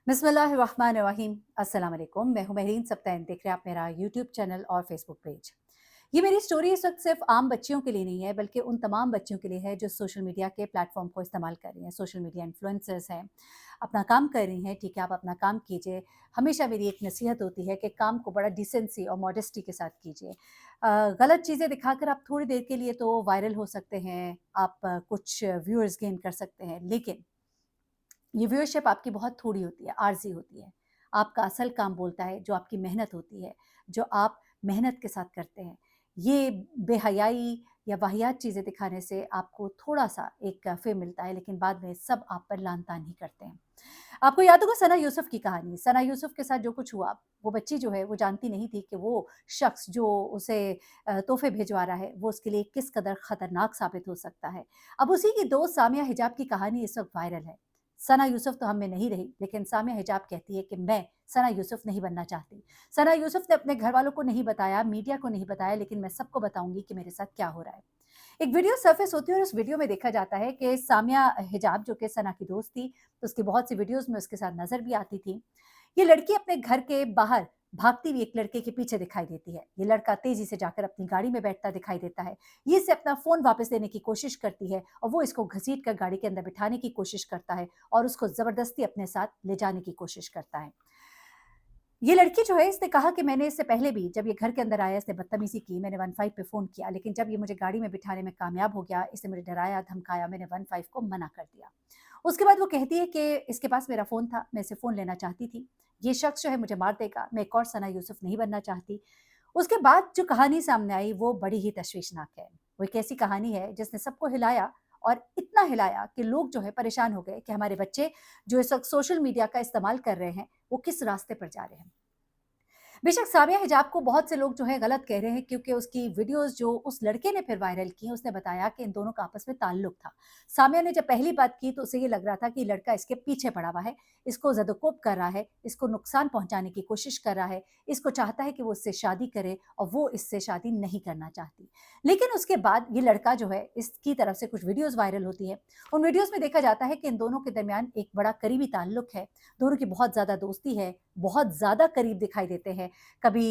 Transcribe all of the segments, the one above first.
बिस्मिल्लाहिर्रहमानिर्रहीम। अस्सलाम वालेकुम। मैं हूं महरीन सब्तैन। देख रहे हैं आप मेरा यूट्यूब चैनल और फेसबुक पेज। ये मेरी स्टोरी इस वक्त सिर्फ आम बच्चियों के लिए नहीं है, बल्कि उन तमाम बच्चियों के लिए है जो सोशल मीडिया के प्लेटफॉर्म को इस्तेमाल कर रही हैं। सोशल मीडिया इन्फ्लुएंसर्स हैं, अपना काम कर रही हैं। ठीक है, आप अपना काम कीजिए। हमेशा मेरी एक नसीहत होती है कि काम को बड़ा डिसेंसी और मॉडेस्टी के साथ कीजिए। गलत चीज़ें दिखाकर आप थोड़ी देर के लिए तो वायरल हो सकते हैं, आप कुछ व्यूअर्स गेन कर सकते हैं, लेकिन ये व्यूअरशिप आपकी बहुत थोड़ी होती है, आर्ज़ी होती है। आपका असल काम बोलता है, जो आपकी मेहनत होती है, जो आप मेहनत के साथ करते हैं। ये बेहयाई या वाहियात चीज़ें दिखाने से आपको थोड़ा-सा एक फ़ेम मिलता है, लेकिन बाद में सब आप पर लान-तान ही करते हैं। आपको याद होगा सना यूसुफ की कहानी। सना यूसुफ के साथ जो कुछ हुआ, वो बच्ची जो है, वो जानती नहीं थी कि वो शख्स जो उसे तोहफ़े भिजवा रहा है, वो उसके लिए किस कदर खतरनाक साबित हो सकता है। अब उसी की दोस्त सामिया हिजाब की कहानी इस वक़्त वायरल है। सना यूसुफ तो हम में नहीं रही, लेकिन सामिया हिजाब कहती है कि मैं सना यूसुफ नहीं बनना चाहती। सना यूसुफ ने अपने घरवालों को नहीं बताया, मीडिया को नहीं बताया, लेकिन मैं सबको बताऊँगी कि मेरे साथ क्या हो रहा है। एक वीडियो सर्फेस होती है और उस वीडियो में देखा जाता है कि सामिया हिजाब जो कि सना की दोस्त थी, तो उसकी बहुत सी वीडियोज़ में उसके साथ नज़र भी आती थी। ये लड़की अपने घर के बाहर भागती हुई एक लड़के के पीछे दिखाई देती है। ये लड़का तेज़ी से जाकर अपनी गाड़ी में बैठता दिखाई देता है। ये इससे अपना फ़ोन वापस लेने की कोशिश करती है और वो इसको घसीट कर गाड़ी के अंदर बिठाने की कोशिश करता है और उसको ज़बरदस्ती अपने साथ ले जाने की कोशिश करता है। ये लड़की जो है, इसने कहा कि मैंने इससे पहले भी जब ये घर के अंदर आया, इसने बदतमीज़ी की, मैंने 15 पे फ़ोन किया, लेकिन जब ये मुझे गाड़ी में बिठाने में कामयाब हो गया, इसने मुझे डराया, धमकाया, मैंने 15 को मना कर दिया। उसके बाद वो कहती है कि इसके पास मेरा फ़ोन था, मैं इससे फ़ोन लेना चाहती थी। ये शख्स जो है मुझे मार देगा, मैं एक और सना यूसुफ नहीं बनना चाहती। उसके बाद जो कहानी सामने आई, वो बड़ी ही तशवीशनाक है। वो एक ऐसी कहानी है जिसने सबको हिलाया और इतना हिलाया कि लोग जो है परेशान हो गए कि हमारे बच्चे जो इस वक़्त सोशल मीडिया का इस्तेमाल कर रहे हैं, वो किस रास्ते पर जा रहे हैं। बेशक सामिया हिजाब को बहुत से लोग जो है गलत कह रहे हैं, क्योंकि उसकी वीडियोस जो उस लड़के ने फिर वायरल की, उसने बताया कि इन दोनों का आपस में ताल्लुक था। सामिया ने जब पहली बात की तो उसे ये लग रहा था कि लड़का इसके पीछे पड़ा हुआ है, इसको ज़द-ओ-कोब कर रहा है, इसको नुकसान पहुंचाने की कोशिश कर रहा है, इसको चाहता है कि वो इससे शादी करे और वो इससे शादी नहीं करना चाहती। लेकिन उसके बाद ये लड़का जो है, इसकी तरफ से कुछ वीडियोस वायरल होती है। उन वीडियोस में देखा जाता है कि इन दोनों के दरमियान एक बड़ा करीबी ताल्लुक है, दोनों की बहुत ज़्यादा दोस्ती है, बहुत ज़्यादा करीब दिखाई देते हैं। कभी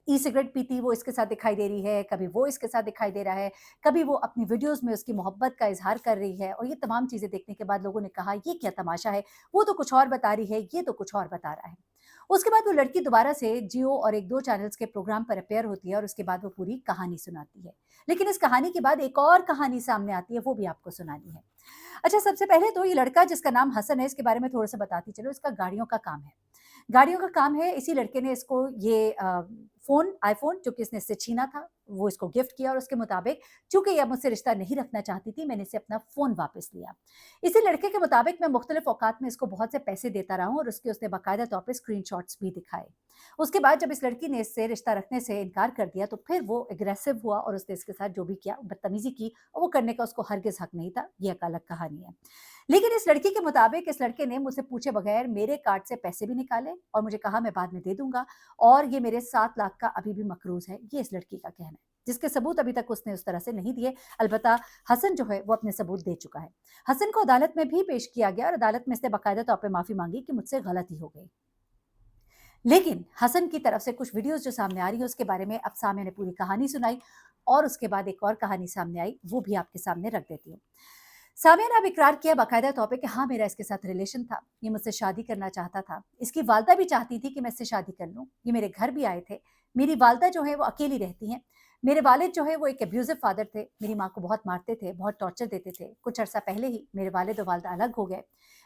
ई सिगरेट पीती वो इसके साथ दिखाई दे रही है, कभी वो इसके साथ दिखाई दे रहा है, कभी वो अपनी वीडियोज़ में उसकी मोहब्बत का इज़हार कर रही है, और ये तमाम चीज़ें देखने के बाद लोगों ने कहा ये क्या तमाशा है, वो तो कुछ और बता रही है, ये तो कुछ और बता रहा है। उसके बाद वो लड़की दोबारा से जियो और 1-2 चैनल्स के प्रोग्राम पर अपीयर होती है और उसके बाद वो पूरी कहानी सुनाती है। लेकिन इस कहानी के बाद एक और कहानी सामने आती है, वो भी आपको सुनानी है। अच्छा, सबसे पहले तो ये लड़का जिसका नाम हसन है, इसके बारे में थोड़ा-सा बताती चलूँ। इसका गाड़ियों का काम है। गाड़ियों का काम है, इसी लड़के ने इसको ये फ़ोन आईफ़ोन जो कि इसने इससे छीना था, वो इसको गिफ्ट किया और उसके मुताबिक चूँकि ये अब मुझसे रिश्ता नहीं रखना चाहती थी, मैंने इसे अपना फ़ोन वापस लिया। इसी लड़के के मुताबिक मैं मुख्तलिफ़ औकात में इसको बहुत से पैसे देता रहा हूँ और उसके उसने बाकायदा तौर पे स्क्रीनशॉट्स भी दिखाए। उसके बाद जब इस लड़की ने इससे रिश्ता रखने से इनकार कर दिया, तो फिर वो एग्रेसिव हुआ और उसने इसके साथ जो भी किया, बदतमीज़ी की, और वो करने का उसको हरगिज़ हक नहीं था। ये एक अलग कहानी है। लेकिन इस लड़की के मुताबिक इस लड़के ने मुझसे पूछे बगैर मेरे कार्ड से पैसे भी निकाले और मुझे कहा मैं बाद में दे दूँगा, और ये मेरे 7 लाख का अभी भी मकरूज़ है, ये इस लड़की का कहना है, जिसके सबूत अभी तक उसने उस तरह से नहीं दिए। अलबत्ता हसन जो है वो अपने सबूत दे चुका है। हसन को अदालत में भी पेश किया गया और अदालत में इसने बाकायदा तौर पे माफ़ी माँगी कि मुझसे गलती हो गई। लेकिन हसन की तरफ से कुछ वीडियोज़ जो सामने आ रही है, उसके बारे में अब सामिया ने पूरी कहानी सुनाई और उसके बाद एक और कहानी सामने आई, वो भी आपके सामने रख देती हूँ। सामिया ने अब इकरार किया बाकायदा तौर पे कि हाँ, मेरा इसके साथ रिलेशन था, ये मुझसे शादी करना चाहता था। इसकी वालिदा भी चाहती थी कि मैं इससे शादी कर लूँ, ये मेरे घर भी आए थे। मेरी वालिदा जो है वो अकेली रहती हैं। मेरे वालिद जो है वो एक अब्यूज़िव फ़ादर थे, मेरी माँ को बहुत मारते थे, बहुत टॉर्चर देते थे। कुछ अरसा पहले ही मेरे वालिद और वालिदा अलग हो गए।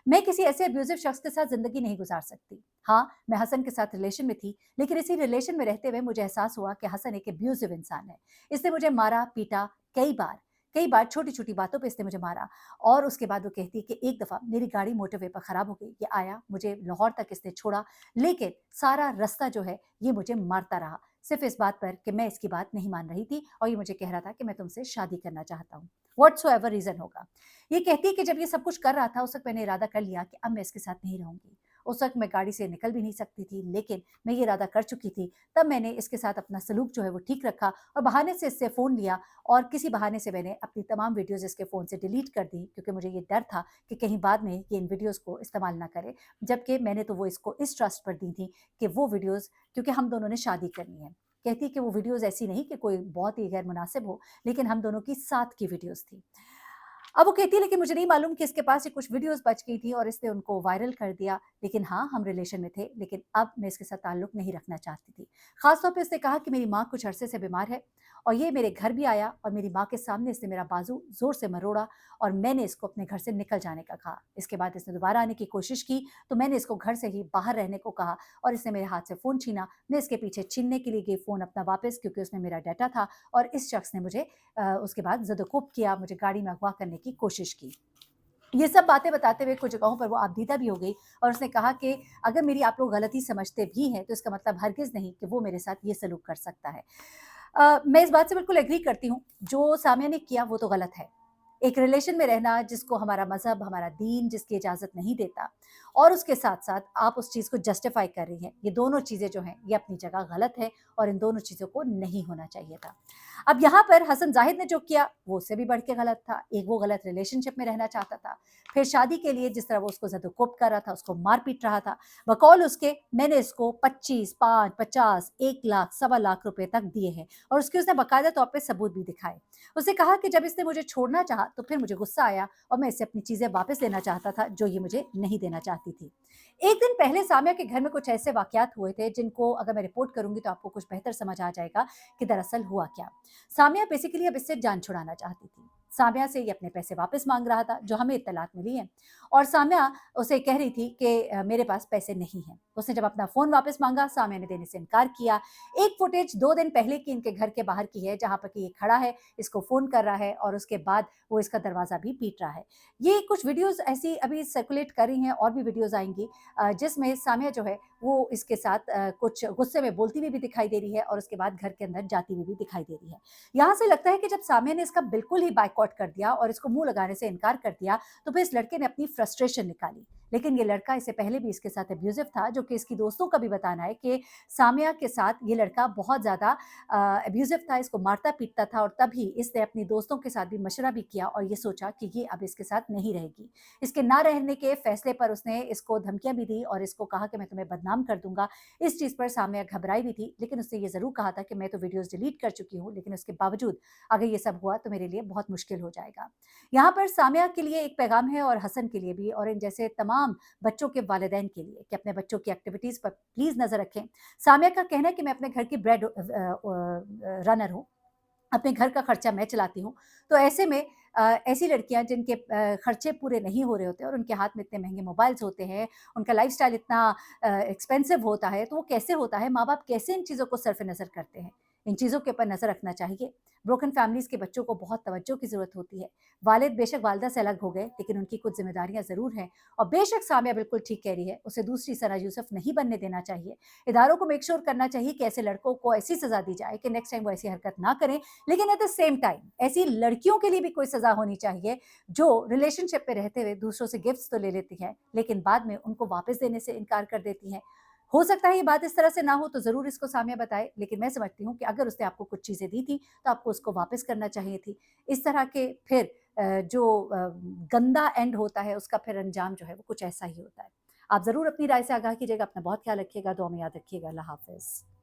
मैं किसी ऐसे अब्यूज़िव शख्स के साथ ज़िंदगी नहीं गुज़ार सकती। हाँ, मैं हसन के साथ रिलेशन में थी, लेकिन इसी रिलेशन में रहते हुए मुझे एहसास हुआ कि हसन एक अब्यूज़िव इंसान है। इसने मुझे मारा, पीटा कई बार छोटी-छोटी बातों पे इसने मुझे मारा, और उसके बाद वो कहती है कि एक दफ़ा मेरी गाड़ी मोटरवे पर ख़राब हो गई। ये आया, मुझे लाहौर तक इसने छोड़ा, लेकिन सारा रास्ता जो है ये मुझे मारता रहा, सिर्फ़ इस बात पर कि मैं इसकी बात नहीं मान रही थी और ये मुझे कह रहा था कि मैं तुमसे शादी करना चाहता हूँ, व्हाट्सोएवर रीज़न होगा। ये कहती है कि जब ये सब कुछ कर रहा था, उस वक़्त मैंने इरादा कर लिया कि अब मैं इसके साथ नहीं रहूँगी। उस वक़्त मैं गाड़ी से निकल भी नहीं सकती थी, लेकिन मैं ये इरादा कर चुकी थी। तब मैंने इसके साथ अपना सलूक जो है वो ठीक रखा और बहाने से इससे फ़ोन लिया और किसी बहाने से मैंने अपनी तमाम वीडियोज़ इसके फ़ोन से डिलीट कर दी, क्योंकि मुझे ये डर था कि कहीं बाद में ये इन वीडियोज़ को इस्तेमाल ना करे। जबकि मैंने तो वो इसको इस ट्रस्ट पर दी थी कि वो वीडियोज़, क्योंकि हम दोनों ने शादी करनी है। कहती कि वो वीडियोज़ ऐसी नहीं कि कोई बहुत ही गैर मुनासिब हो, लेकिन हम दोनों की साथ की वीडियोज़ थी। अब वो कहती है लेकिन मुझे नहीं मालूम कि इसके पास ये कुछ वीडियोज़ बच गई थी और इसने उनको वायरल कर दिया। लेकिन हाँ, हम रिलेशन में थे, लेकिन अब मैं इसके साथ ताल्लुक नहीं रखना चाहती थी। ख़ास तौर पे उसने कहा कि मेरी माँ कुछ अरसे से बीमार है और ये मेरे घर भी आया और मेरी माँ के सामने इसने मेरा बाजू ज़ोर से मरोड़ा और मैंने इसको अपने घर से निकल जाने का कहा। इसके बाद इसने दोबारा आने की कोशिश की, तो मैंने इसको घर से ही बाहर रहने को कहा और इसने मेरे हाथ से फ़ोन छीना। मैं इसके पीछे छीनने के लिए गई फ़ोन अपना वापस, क्योंकि उसमें मेरा डाटा था और इस शख्स ने मुझे उसके बाद ज़द-ओ-कोब किया, मुझे गाड़ी में अगवा करने की कोशिश की। ये सब बातें बताते हुए कुछ जगहों पर वो आपदीदा भी हो गई और उसने कहा कि अगर मेरी आप लोग गलती समझते भी हैं, तो इसका मतलब हरगिज़ नहीं कि वो मेरे साथ ये सलूक कर सकता है। मैं इस बात से बिल्कुल एग्री करती हूँ, जो सामिया ने किया वो तो गलत है। एक रिलेशन में रहना जिसको हमारा मज़हब, हमारा दीन जिसकी इजाज़त नहीं देता और उसके साथ-साथ आप उस चीज़ को जस्टिफ़ाई कर रही हैं, ये दोनों चीज़ें जो हैं, ये अपनी जगह गलत है और इन दोनों चीज़ों को नहीं होना चाहिए था। अब यहाँ पर हसन ज़ाहिद ने जो किया, वो उससे भी बढ़ के गलत था। एक वो गलत रिलेशनशिप में रहना चाहता था, फिर शादी के लिए जिस तरह वो उसको ज़द-ओ-कोब कर रहा था, उसको मार-पीट रहा था। बकौल उसके मैंने इसको 25, 5, 50, 1 लाख, सवा लाख रुपए तक दिए हैं और उसके उसने बाकायदा तौर पे सबूत भी दिखाए। उसने कहा कि जब इसने मुझे छोड़ना चाहा, तो फिर मुझे गुस्सा आया और मैं इससे अपनी चीज़ें वापस लेना चाहता था, जो ये मुझे नहीं देना चाहती थी। एक दिन पहले सामिया के घर में कुछ ऐसे वाक़यात हुए थे, जिनको अगर मैं रिपोर्ट करूँगी, तो आपको कुछ बेहतर समझ आ जाएगा कि दरअसल हुआ क्या। सामिया बेसिकली अब इससे जान छुड़ाना चाहती थी। सामिया से ये अपने पैसे वापस माँग रहा था, जो हमें इत्तलात मिली हैं और सामिया उसे कह रही थी कि मेरे पास पैसे नहीं हैं। उसने जब अपना फ़ोन वापस माँगा, सामिया ने देने से इनकार किया। एक फुटेज 2 दिन पहले की इनके घर के बाहर की है, जहाँ पर कि ये खड़ा है, इसको फ़ोन कर रहा है और उसके बाद वो इसका दरवाज़ा भी पीट रहा है। ये कुछ वीडियोज़ ऐसी अभी सर्कुलेट कर रही हैं और भी वीडियोज़ आएँगी, जिसमें सामिया जो है वो इसके साथ कुछ गुस्से में बोलती हुई भी दिखाई दे रही है और उसके बाद घर के अंदर जाती हुई भी दिखाई दे रही है। यहाँ से लगता है कि जब सामिया ने इसका बिल्कुल ही बायकॉट कर दिया और इसको मुँह लगाने से इनकार कर दिया, तो फिर इस लड़के ने अपनी फ्रस्ट्रेशन निकाली। लेकिन ये लड़का इससे पहले भी इसके साथ अब्यूज़िव था, जो कि इसकी दोस्तों का भी बताना है कि सामिया के साथ ये लड़का बहुत ज़्यादा अब्यूज़िव था, इसको मारता-पीटता था और तभी इसने अपनी दोस्तों के साथ भी मशवरा भी किया और ये सोचा कि ये अब इसके साथ नहीं रहेगी। इसके ना रहने के फैसले पर उसने इसको धमकियाँ भी दी और इसको कहा कि मैं तुम्हें बदनाम कर दूँगा। इस चीज़ पर सामिया घबराई भी थी, लेकिन उसने ये ज़रूर कहा था कि मैं तो वीडियोज़ डिलीट कर चुकी हूँ, लेकिन उसके बावजूद अगर ये सब हुआ तो मेरे लिए बहुत मुश्किल हो जाएगा। यहाँ पर सामिया के लिए एक पैगाम है और हसन के लिए भी और इन जैसे तमाम बच्चों के वालिदैन के लिए कि अपने बच्चों की एक्टिविटीज़ पर प्लीज़ नज़र रखें। सामिया का कहना है कि मैं अपने घर की रनर हूँ। अपने घर का खर्चा मैं चलाती हूँ। तो ऐसे में ऐसी लड़कियाँ जिनके खर्चे पूरे नहीं हो रहे होते और उनके हाथ में इतने महँगे मोबाइल्स होते हैं, उनका लाइफ़स्टाइल इतना एक्सपेंसिव होता है, तो वो कैसे होता है, माँ-बाप कैसे इन चीज़ों को सर्फ़-ए-नज़र करते हैं। इन चीज़ों के ऊपर नज़र रखना चाहिए। ब्रोकन फैमिलीज़ के बच्चों को बहुत तवज्जो की ज़रूरत होती है। वालिद बेशक वालिदा से अलग हो गए, लेकिन उनकी कुछ ज़िम्मेदारियाँ ज़रूर हैं और बेशक सामिया बिल्कुल ठीक कह रही है, उसे दूसरी सना यूसुफ नहीं बनने देना चाहिए। इदारों को मेक श्योर करना चाहिए कि ऐसे लड़कों को ऐसी सज़ा दी जाए कि नेक्स्ट टाइम वो ऐसी हरकत ना करें, लेकिन एट द सेम टाइम ऐसी लड़कियों के लिए भी कोई सज़ा होनी चाहिए, जो रिलेशनशिप में रहते हुए दूसरों से गिफ्ट्स तो ले लेती हैं, लेकिन बाद में उनको वापस देने से इनकार कर देती हैं। हो सकता है ये बात इस तरह से ना हो तो ज़रूर इसको सामिया बताए, लेकिन मैं समझती हूँ कि अगर उसने आपको कुछ चीज़ें दी थी, तो आपको उसको वापस करना चाहिए थी। इस तरह के फिर गंदा एंड होता है, उसका फिर अंजाम जो है वो कुछ ऐसा ही होता है। आप ज़रूर अपनी राय से आगाह कीजिएगा, अपना बहुत ख्याल रखिएगा, दुआ में याद रखिएगा। अल्लाह हाफ़िज़।